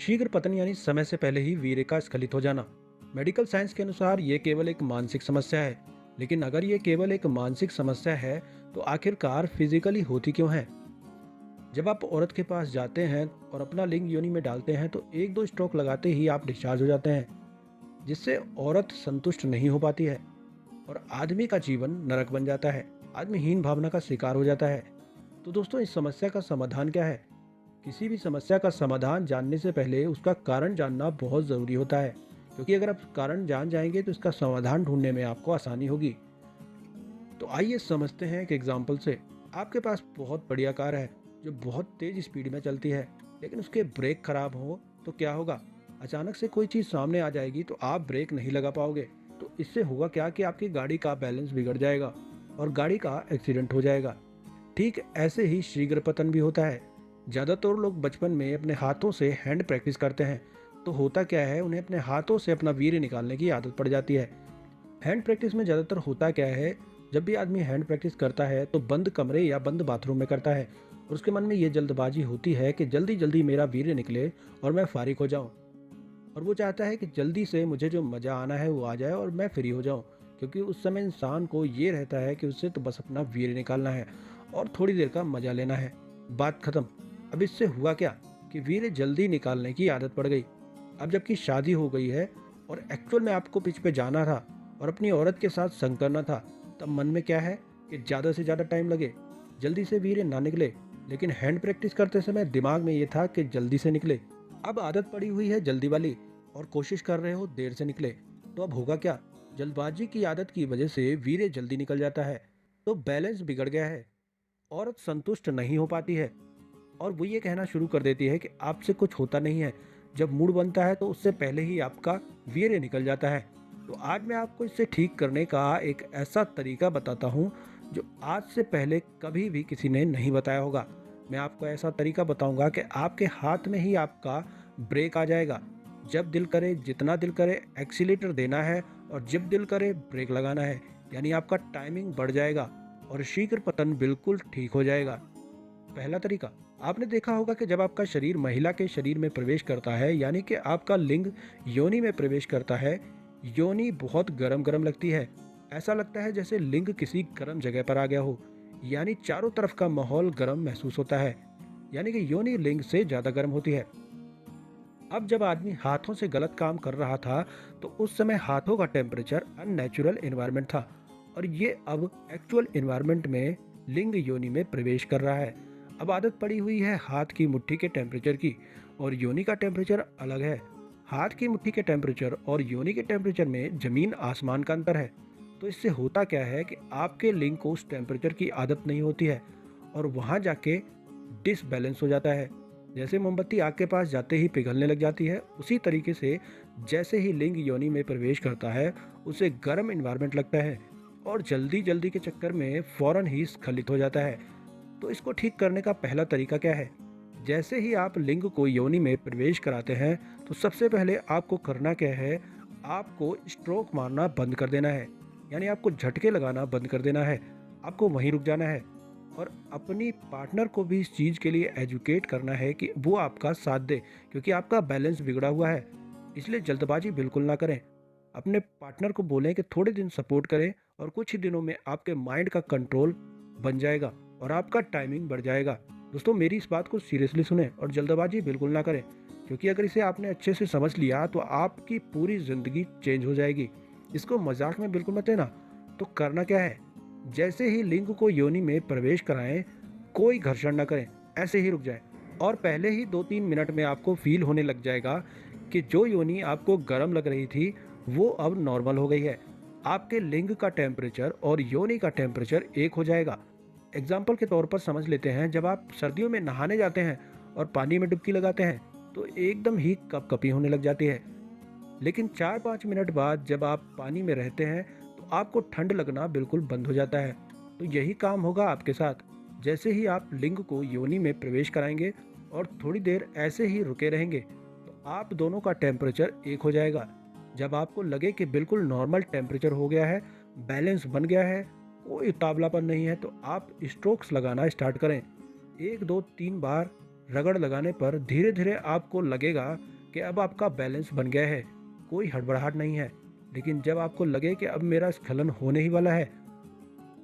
शीघ्र पतन यानी समय से पहले ही वीर्य का स्खलित हो जाना। मेडिकल साइंस के अनुसार ये केवल एक मानसिक समस्या है। लेकिन अगर ये केवल एक मानसिक समस्या है तो आखिरकार फिजिकली होती क्यों है? जब आप औरत के पास जाते हैं और अपना लिंग योनि में डालते हैं तो एक दो स्ट्रोक लगाते ही आप डिस्चार्ज हो जाते हैं, जिससे औरत संतुष्ट नहीं हो पाती है और आदमी का जीवन नरक बन जाता है। आदमी हीन भावना का शिकार हो जाता है। तो दोस्तों, इस समस्या का समाधान क्या है? किसी भी समस्या का समाधान जानने से पहले उसका कारण जानना बहुत ज़रूरी होता है, क्योंकि अगर आप कारण जान जाएंगे तो इसका समाधान ढूंढने में आपको आसानी होगी। तो आइए समझते हैं एक एग्जाम्पल से। आपके पास बहुत बढ़िया कार है जो बहुत तेज स्पीड में चलती है, लेकिन उसके ब्रेक खराब हो तो क्या होगा? अचानक से कोई चीज़ सामने आ जाएगी तो आप ब्रेक नहीं लगा पाओगे। तो इससे होगा क्या कि आपकी गाड़ी का बैलेंस बिगड़ जाएगा और गाड़ी का एक्सीडेंट हो जाएगा। ठीक ऐसे ही शीघ्र पतन भी होता है। ज़्यादातर लोग बचपन में अपने हाथों से हैंड प्रैक्टिस करते हैं, तो होता क्या है, उन्हें अपने हाथों से अपना वीर्य निकालने की आदत पड़ जाती है। हैंड प्रैक्टिस में ज़्यादातर होता क्या है, जब भी आदमी हैंड प्रैक्टिस करता है तो बंद कमरे या बंद बाथरूम में करता है और उसके मन में ये जल्दबाजी होती है कि जल्दी जल्दी मेरा वीर्य निकले और मैं फारिग हो जाऊं। और वो चाहता है कि जल्दी से मुझे जो मज़ा आना है वो आ जाए और मैं फ्री हो जाऊं, क्योंकि उस समय इंसान को ये रहता है कि उससे तो बस अपना वीर्य निकालना है और थोड़ी देर का मज़ा लेना है। बात खत्म। अब इससे हुआ क्या कि वीर्य जल्दी निकालने की आदत पड़ गई। अब जबकि शादी हो गई है और एक्चुअल में आपको पिच पे जाना था और अपनी औरत के साथ संग करना था, तब मन में क्या है कि ज़्यादा से ज़्यादा टाइम लगे, जल्दी से वीर्य ना निकले। लेकिन हैंड प्रैक्टिस करते समय दिमाग में ये था कि जल्दी से निकले। अब आदत पड़ी हुई है जल्दी वाली और कोशिश कर रहे हो देर से निकले। तो अब होगा क्या? जल्दबाजी की आदत की वजह से वीर्य जल्दी निकल जाता है, तो बैलेंस बिगड़ गया है। औरत संतुष्ट नहीं हो पाती है और वो ये कहना शुरू कर देती है कि आपसे कुछ होता नहीं है। जब मूड बनता है तो उससे पहले ही आपका वीर्य निकल जाता है। तो आज मैं आपको इससे ठीक करने का एक ऐसा तरीका बताता हूँ जो आज से पहले कभी भी किसी ने नहीं बताया होगा। मैं आपको ऐसा तरीका बताऊंगा कि आपके हाथ में ही आपका ब्रेक आ जाएगा। जब दिल करे, जितना दिल करे एक्सीलेटर देना है और जब दिल करे ब्रेक लगाना है। यानी आपका टाइमिंग बढ़ जाएगा और शीघ्र पतन बिल्कुल ठीक हो जाएगा। पहला तरीका, आपने देखा होगा कि जब आपका शरीर महिला के शरीर में प्रवेश करता है, यानी कि आपका लिंग योनि में प्रवेश करता है, योनि बहुत गरम गरम लगती है। ऐसा लगता है जैसे लिंग किसी गर्म जगह पर आ गया हो। यानी चारों तरफ का माहौल गर्म महसूस होता है। यानी कि योनि लिंग से ज़्यादा गर्म होती है। अब जब आदमी हाथों से गलत काम कर रहा था तो उस समय हाथों का टेम्परेचर अननेचुरल एनवायरनमेंट था और ये अब एक्चुअल एनवायरनमेंट में लिंग योनि में प्रवेश कर रहा है। अब आदत पड़ी हुई है हाथ की मुट्ठी के टेम्परेचर की और योनि का टेम्परेचर अलग है। हाथ की मुट्ठी के टेम्परेचर और योनि के टेम्परेचर में जमीन आसमान का अंतर है। तो इससे होता क्या है कि आपके लिंग को उस टेम्परेचर की आदत नहीं होती है और वहाँ जाके डिसबैलेंस हो जाता है। जैसे मोमबत्ती आग के पास जाते ही पिघलने लग जाती है, उसी तरीके से जैसे ही लिंग योनि में प्रवेश करता है उसे गर्म इन्वायरमेंट लगता है और जल्दी जल्दी के चक्कर में फौरन ही स्खलित हो जाता है। तो इसको ठीक करने का पहला तरीका क्या है? जैसे ही आप लिंग को योनि में प्रवेश कराते हैं तो सबसे पहले आपको करना क्या है, आपको स्ट्रोक मारना बंद कर देना है। यानी आपको झटके लगाना बंद कर देना है। आपको वहीं रुक जाना है और अपनी पार्टनर को भी इस चीज़ के लिए एजुकेट करना है कि वो आपका साथ दे, क्योंकि आपका बैलेंस बिगड़ा हुआ है। इसलिए जल्दबाजी बिल्कुल ना करें। अपने पार्टनर को बोलें कि थोड़े दिन सपोर्ट करें और कुछ ही दिनों में आपके माइंड का कंट्रोल बन जाएगा और आपका टाइमिंग बढ़ जाएगा। दोस्तों, मेरी इस बात को सीरियसली सुने और जल्दबाजी बिल्कुल ना करें, क्योंकि अगर इसे आपने अच्छे से समझ लिया तो आपकी पूरी ज़िंदगी चेंज हो जाएगी। इसको मजाक में बिल्कुल मत लेना। तो करना क्या है, जैसे ही लिंग को योनि में प्रवेश कराएं, कोई घर्षण ना करें, ऐसे ही रुक जाएं और पहले ही 2-3 मिनट में आपको फील होने लग जाएगा कि जो योनि आपको गर्म लग रही थी वो अब नॉर्मल हो गई है। आपके लिंग का टेम्परेचर और योनि का टेम्परेचर एक हो जाएगा। एग्जाम्पल के तौर पर समझ लेते हैं, जब आप सर्दियों में नहाने जाते हैं और पानी में डुबकी लगाते हैं तो एकदम ही कपकपी होने लग जाती है। लेकिन 4-5 मिनट बाद जब आप पानी में रहते हैं तो आपको ठंड लगना बिल्कुल बंद हो जाता है। तो यही काम होगा आपके साथ। जैसे ही आप लिंग को योनि में प्रवेश कराएंगे और थोड़ी देर ऐसे ही रुके रहेंगे तो आप दोनों का टेम्परेचर एक हो जाएगा। जब आपको लगे कि बिल्कुल नॉर्मल टेम्परेचर हो गया है, बैलेंस बन गया है, कोई उतावलापन नहीं है, तो आप स्ट्रोक्स लगाना स्टार्ट करें। 1-2-3 बार रगड़ लगाने पर धीरे धीरे आपको लगेगा कि अब आपका बैलेंस बन गया है, कोई हड़बड़ाहट नहीं है। लेकिन जब आपको लगे कि अब मेरा स्खलन होने ही वाला है,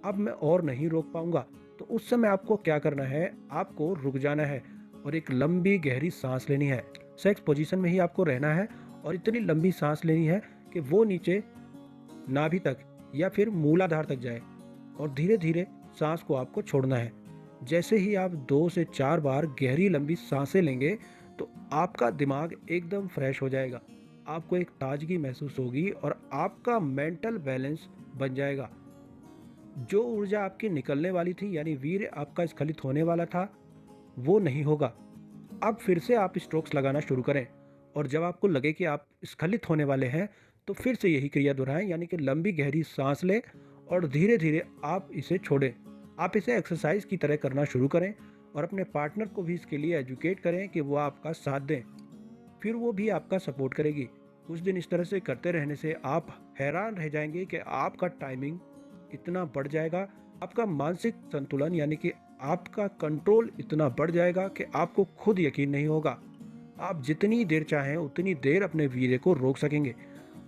अब मैं और नहीं रोक पाऊंगा, तो उस समय आपको क्या करना है, आपको रुक जाना है और एक लंबी गहरी सांस लेनी है। सेक्स पोजीशन में ही आपको रहना है और इतनी लंबी सांस लेनी है कि वो नीचे नाभि तक या फिर मूलाधार तक जाए और धीरे धीरे सांस को आपको छोड़ना है। जैसे ही आप 2 से 4 बार गहरी लंबी सांसें लेंगे तो आपका दिमाग एकदम फ्रेश हो जाएगा, आपको एक ताजगी महसूस होगी और आपका मेंटल बैलेंस बन जाएगा। जो ऊर्जा आपकी निकलने वाली थी यानी वीर्य आपका स्खलित होने वाला था, वो नहीं होगा। अब फिर से आप स्ट्रोक्स लगाना शुरू करें और जब आपको लगे कि आप स्खलित होने वाले हैं तो फिर से यही क्रिया दोहराएं, यानी कि लंबी गहरी सांस लें और धीरे धीरे आप इसे छोड़ें। आप इसे एक्सरसाइज की तरह करना शुरू करें और अपने पार्टनर को भी इसके लिए एजुकेट करें कि वो आपका साथ दें, फिर वो भी आपका सपोर्ट करेगी। कुछ दिन इस तरह से करते रहने से आप हैरान रह जाएंगे कि आपका टाइमिंग इतना बढ़ जाएगा, आपका मानसिक संतुलन यानी कि आपका कंट्रोल इतना बढ़ जाएगा कि आपको खुद यकीन नहीं होगा। आप जितनी देर चाहें उतनी देर अपने वीर्य को रोक सकेंगे।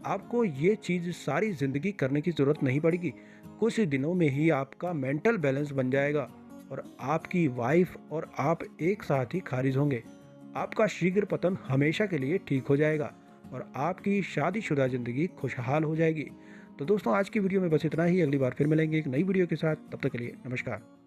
आपको ये चीज़ सारी ज़िंदगी करने की ज़रूरत नहीं पड़ेगी। कुछ ही दिनों में ही आपका मेंटल बैलेंस बन जाएगा और आपकी वाइफ और आप एक साथ ही खारिज होंगे। आपका शीघ्र पतन हमेशा के लिए ठीक हो जाएगा और आपकी शादीशुदा ज़िंदगी खुशहाल हो जाएगी। तो दोस्तों, आज की वीडियो में बस इतना ही। अगली बार फिर मिलेंगे एक नई वीडियो के साथ। तब तक के लिए नमस्कार।